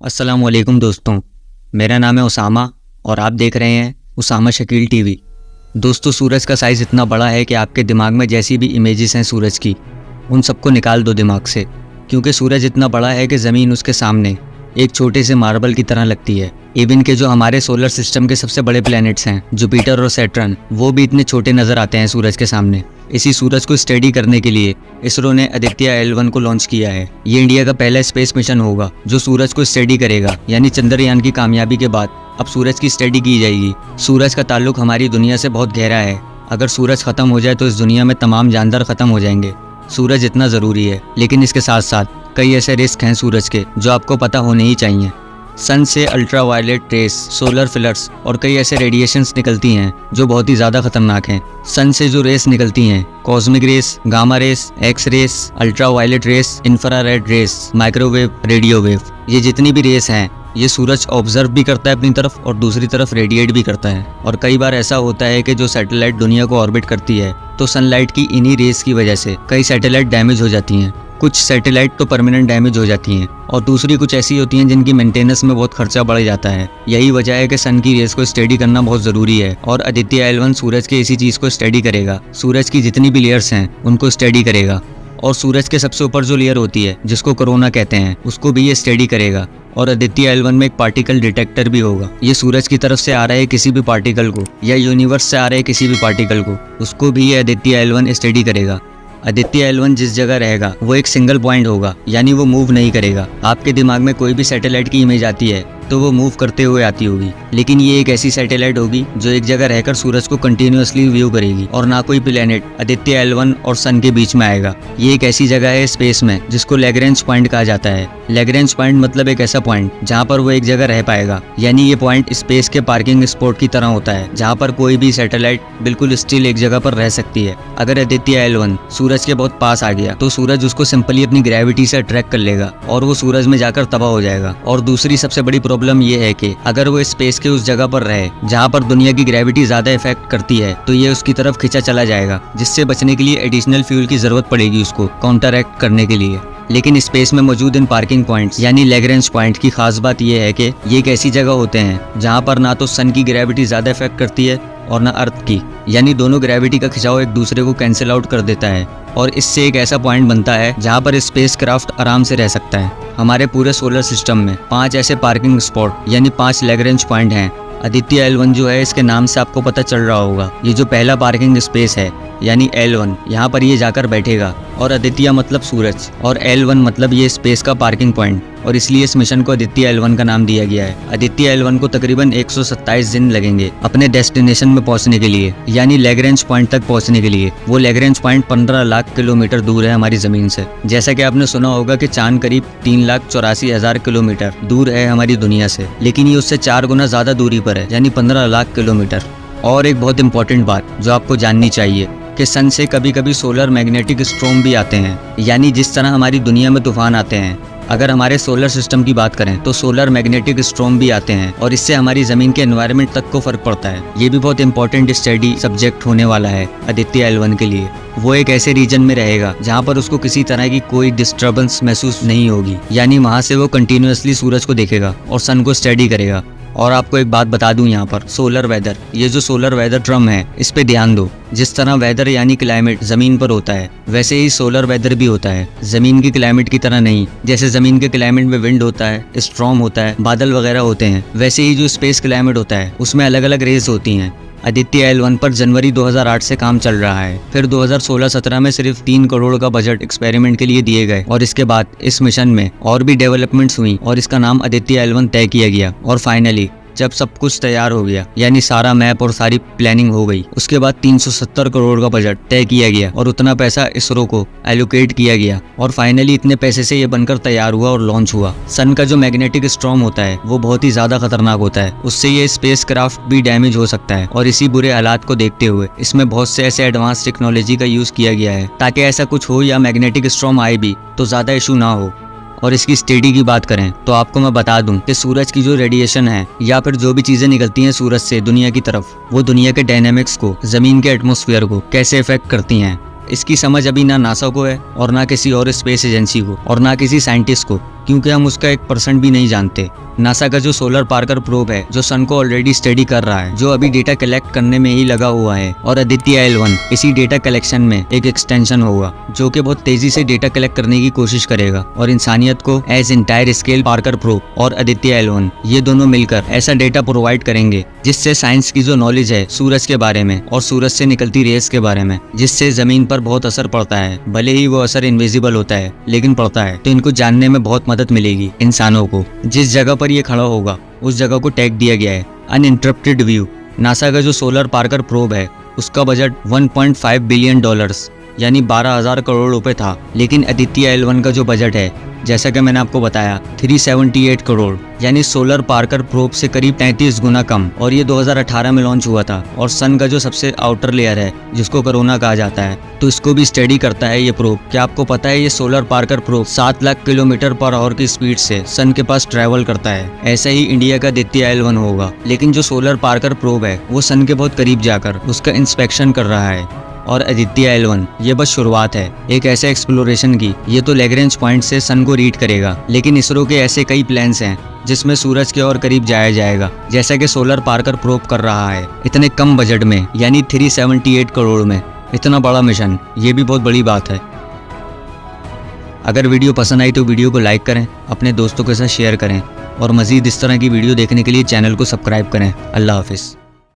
अस्सलाम वालेकुम दोस्तों, मेरा नाम है उसामा और आप देख रहे हैं उसामा शकील टीवी। दोस्तों, सूरज का साइज़ इतना बड़ा है कि आपके दिमाग में जैसी भी इमेजेस हैं सूरज की, उन सबको निकाल दो दिमाग से, क्योंकि सूरज इतना बड़ा है कि ज़मीन उसके सामने एक छोटे से मार्बल की तरह लगती है। इवन के जो हमारे सोलर सिस्टम के सबसे बड़े प्लैनेट्स हैं जुपिटर और सैटर्न, वो भी इतने छोटे नज़र आते हैं सूरज के सामने। इसी सूरज को स्टडी करने के लिए इसरो ने आदित्य L1 को लॉन्च किया है। ये इंडिया का पहला स्पेस मिशन होगा जो सूरज को स्टडी करेगा, यानी चंद्रयान की कामयाबी के बाद अब सूरज की स्टडी की जाएगी। सूरज का ताल्लुक हमारी दुनिया से बहुत गहरा है। अगर सूरज खत्म हो जाए तो इस दुनिया में तमाम जानदार खत्म हो जाएंगे। सूरज इतना ज़रूरी है, लेकिन इसके साथ साथ कई ऐसे रिस्क हैं सूरज के जो आपको पता होने ही चाहिए। सन से अल्ट्रा वायलेट रेस, सोलर फ्लर्स और कई ऐसे रेडिएशंस निकलती हैं जो बहुत ही ज़्यादा खतरनाक हैं। सन से जो रेस निकलती हैं, cosmic rays, gamma rays, X rays, ultraviolet rays, infrared rays, microwave, radio wave, ये जितनी भी रेस हैं ये सूरज ऑब्जर्व भी करता है अपनी तरफ और दूसरी तरफ रेडिएट भी करता है। और कई बार ऐसा होता है कि जो सैटेलाइट दुनिया को ऑर्बिट करती है तो सनलाइट की इन्हीं रेस की वजह से कई सैटेलाइट डैमेज हो जाती हैं। कुछ सैटेलाइट तो परमानेंट डैमेज हो जाती हैं और दूसरी कुछ ऐसी होती हैं जिनकी मेंटेनेंस में बहुत खर्चा बढ़ जाता है। यही वजह है कि सन की रेस को स्टडी करना बहुत ज़रूरी है और आदित्य L1 सूरज के इसी चीज़ को स्टडी करेगा। सूरज की जितनी भी लेयर्स हैं उनको स्टडी करेगा और सूरज के सबसे ऊपर जो लेयर होती है जिसको कोरोना कहते हैं उसको भी ये स्टडी करेगा। और आदित्य L1 में एक पार्टिकल डिटेक्टर भी होगा। ये सूरज की तरफ से आ रहा है किसी भी पार्टिकल को या यूनिवर्स से आ रहे किसी भी पार्टिकल को, उसको भी ये आदित्य L1 स्टडी करेगा। आदित्य L1 जिस जगह रहेगा वो एक सिंगल पॉइंट होगा, यानी वो मूव नहीं करेगा। आपके दिमाग में कोई भी सैटेलाइट की इमेज आती है तो वो मूव करते हुए आती होगी, लेकिन ये एक ऐसी सैटेलाइट होगी जो एक जगह रहकर सूरज को कंटिन्यूअसली व्यू करेगी और ना कोई प्लेनेट आदित्य L1 और सन के बीच में आएगा। ये एक ऐसी जगह है स्पेस में जिसको लैग्रेंज पॉइंट कहा जाता है। लैग्रेंज पॉइंट मतलब एक ऐसा पॉइंट जहाँ पर वो एक जगह रह पाएगा, यानी ये पॉइंट स्पेस के पार्किंग स्पॉट की तरह होता है जहाँ पर कोई भी सैटेलाइट बिल्कुल स्टिल एक जगह पर रह सकती है। अगर आदित्य L1 सूरज के बहुत पास आ गया तो सूरज उसको सिंपली अपनी ग्रेविटी से अट्रैक्ट कर लेगा और वो सूरज में जाकर तबाह हो जाएगा। और दूसरी सबसे बड़ी प्रॉब्लम ये है कि अगर वो स्पेस के उस जगह पर रहे जहाँ पर दुनिया की ग्रेविटी ज्यादा इफेक्ट करती है तो ये उसकी तरफ खिंचा चला जाएगा, जिससे बचने के लिए एडिशनल फ्यूल की जरूरत पड़ेगी उसको काउंटरएक्ट करने के लिए। लेकिन स्पेस में मौजूद इन पार्किंग पॉइंट्स यानी लैग्रेंज पॉइंट की खास बात यह है कि ये एक ऐसी जगह होते हैं जहाँ पर ना तो सन की ग्रेविटी ज्यादा इफेक्ट करती है और ना अर्थ की, यानी दोनों ग्रेविटी का खिंचाव एक दूसरे को कैंसिल आउट कर देता है और इससे एक ऐसा पॉइंट बनता है जहाँ पर स्पेसक्राफ्ट आराम से रह सकता है। हमारे पूरे सोलर सिस्टम में 5 ऐसे पार्किंग स्पॉट यानी 5 लैग्रेंज पॉइंट हैं। आदित्य L1 जो है, इसके नाम से आपको पता चल रहा होगा, ये जो पहला पार्किंग स्पेस है यानी L1, यहाँ पर ये जाकर बैठेगा। और आदित्य मतलब सूरज और L1 मतलब ये स्पेस का पार्किंग पॉइंट, और इसलिए इस मिशन को आदित्य L1 का नाम दिया गया है। आदित्य L1 को तकरीबन 127 दिन लगेंगे अपने डेस्टिनेशन में पहुंचने के लिए, यानी लैग्रेंज पॉइंट तक पहुंचने के लिए। वो लैग्रेंज पॉइंट 15 लाख किलोमीटर दूर है हमारी जमीन से। जैसा कि आपने सुना होगा कि चांद करीब 3,84,000 किलोमीटर दूर है हमारी दुनिया से, लेकिन ये उससे 4 गुना ज्यादा दूरी पर है, यानी 15 लाख किलोमीटर। और एक बहुत इंपॉर्टेंट बात जो आपको जाननी चाहिए कि सन से कभी कभी सोलर मैग्नेटिक स्ट्रॉम भी आते हैं, यानी जिस तरह हमारी दुनिया में तूफान आते हैं, अगर हमारे सोलर सिस्टम की बात करें तो सोलर मैग्नेटिक स्ट्रॉम भी आते हैं और इससे हमारी जमीन के एनवायरनमेंट तक को फर्क पड़ता है। ये भी बहुत इंपॉर्टेंट स्टडी सब्जेक्ट होने वाला है आदित्य L1 के लिए। वो एक ऐसे रीजन में रहेगा जहाँ पर उसको किसी तरह की कोई डिस्टर्बेंस महसूस नहीं होगी, यानी वहाँ से वो कंटिन्यूअसली सूरज को देखेगा और सन को स्टडी करेगा। और आपको एक बात बता दूं, यहाँ पर सोलर वेदर, ये जो सोलर वेदर टर्म है इस पे ध्यान दो। जिस तरह वेदर यानी क्लाइमेट जमीन पर होता है, वैसे ही सोलर वेदर भी होता है। जमीन की क्लाइमेट की तरह नहीं। जैसे जमीन के क्लाइमेट में विंड होता है, स्ट्रॉम होता है, बादल वगैरह होते हैं, वैसे ही जो स्पेस क्लाइमेट होता है उसमें अलग अलग रेस होती हैं। आदित्य L1 पर जनवरी 2008 से काम चल रहा है। फिर 2016-17 में सिर्फ 3 करोड़ का बजट एक्सपेरिमेंट के लिए दिए गए और इसके बाद इस मिशन में और भी डेवलपमेंट्स हुई और इसका नाम आदित्य L1 तय किया गया। और फाइनली जब सब कुछ तैयार हो गया, यानी सारा मैप और सारी प्लानिंग हो गई, उसके बाद 370 करोड़ का बजट तय किया गया और उतना पैसा इसरो को एलोकेट किया गया और फाइनली इतने पैसे से ये बनकर तैयार हुआ और लॉन्च हुआ। सन का जो मैग्नेटिक स्टॉर्म होता है वो बहुत ही ज्यादा खतरनाक होता है, उससे ये स्पेसक्राफ्ट भी डैमेज हो सकता है। और इसी बुरे हालात को देखते हुए इसमें बहुत से ऐसे एडवांस टेक्नोलॉजी का यूज किया गया है ताकि ऐसा कुछ हो या मैग्नेटिक स्टॉर्म आए भी तो ज्यादा इशू ना हो। और इसकी स्टडी की बात करें तो आपको मैं बता दूं कि सूरज की जो रेडिएशन है या फिर जो भी चीजें निकलती हैं सूरज से दुनिया की तरफ, वो दुनिया के डायनेमिक्स को, जमीन के एटमॉस्फेयर को कैसे इफेक्ट करती हैं। इसकी समझ अभी ना नासा को है और ना किसी और स्पेस एजेंसी को और ना किसी साइंटिस्ट को, क्योंकि हम उसका 1% भी नहीं जानते। नासा का जो सोलर पार्कर प्रोब है जो सन को ऑलरेडी स्टडी कर रहा है, जो अभी डेटा कलेक्ट करने में ही लगा हुआ है, और आदित्य L1 इसी डेटा कलेक्शन में एक एक्सटेंशन होगा जो कि बहुत तेजी से डेटा कलेक्ट करने की कोशिश करेगा और इंसानियत को as entire scale Parker probe और आदित्य L1 ये दोनों मिलकर ऐसा डेटा प्रोवाइड करेंगे जिससे साइंस की जो नॉलेज है सूरज के बारे में और सूरज से निकलती रेस के बारे में, जिससे जमीन पर बहुत असर पड़ता है, भले ही वो असर इनविजिबल होता है लेकिन पड़ता है, तो इनको जानने में बहुत मदद मिलेगी इंसानों को। जिस जगह पर ये खड़ा होगा उस जगह को टैग दिया गया है अनइंटरप्टेड व्यू। नासा का जो सोलर पार्कर प्रोब है उसका बजट $1.5 बिलियन यानी 12,000 करोड़ रुपए था, लेकिन आदित्य L1 का जो बजट है जैसा कि मैंने आपको बताया 378 करोड़, यानी सोलर पार्कर प्रोब से करीब 33 गुना कम। और ये 2018 में लॉन्च हुआ था। और सन का जो सबसे आउटर लेयर है जिसको कोरोना कहा जाता है, तो इसको भी स्टडी करता है ये प्रोब। क्या आपको पता है ये solar Parker probe 7 lakh kilometre per hour की स्पीड से सन के पास ट्रेवल करता है। ऐसा ही इंडिया का आदित्य L1 होगा, लेकिन जो सोलर पार्कर प्रोब है वो सन के बहुत करीब जाकर उसका इंस्पेक्शन कर रहा है। और आदित्य L1 ये बस शुरुआत है एक ऐसे एक्सप्लोरेशन की। ये तो लैग्रेंज पॉइंट से सन को रीड करेगा, लेकिन इसरो के ऐसे कई प्लान्स हैं जिसमें सूरज के और करीब जाया जाएगा, जैसा कि सोलर पार्कर प्रोब कर रहा है इतने कम बजट में, यानी 378 करोड़ में। इतना बड़ा मिशन, ये भी बहुत बड़ी बात है। अगर वीडियो पसंद आई तो वीडियो को लाइक करें, अपने दोस्तों के साथ शेयर करें और मज़ीद इस तरह की वीडियो देखने के लिए चैनल को सब्सक्राइब करें। अल्लाह हाफिज़।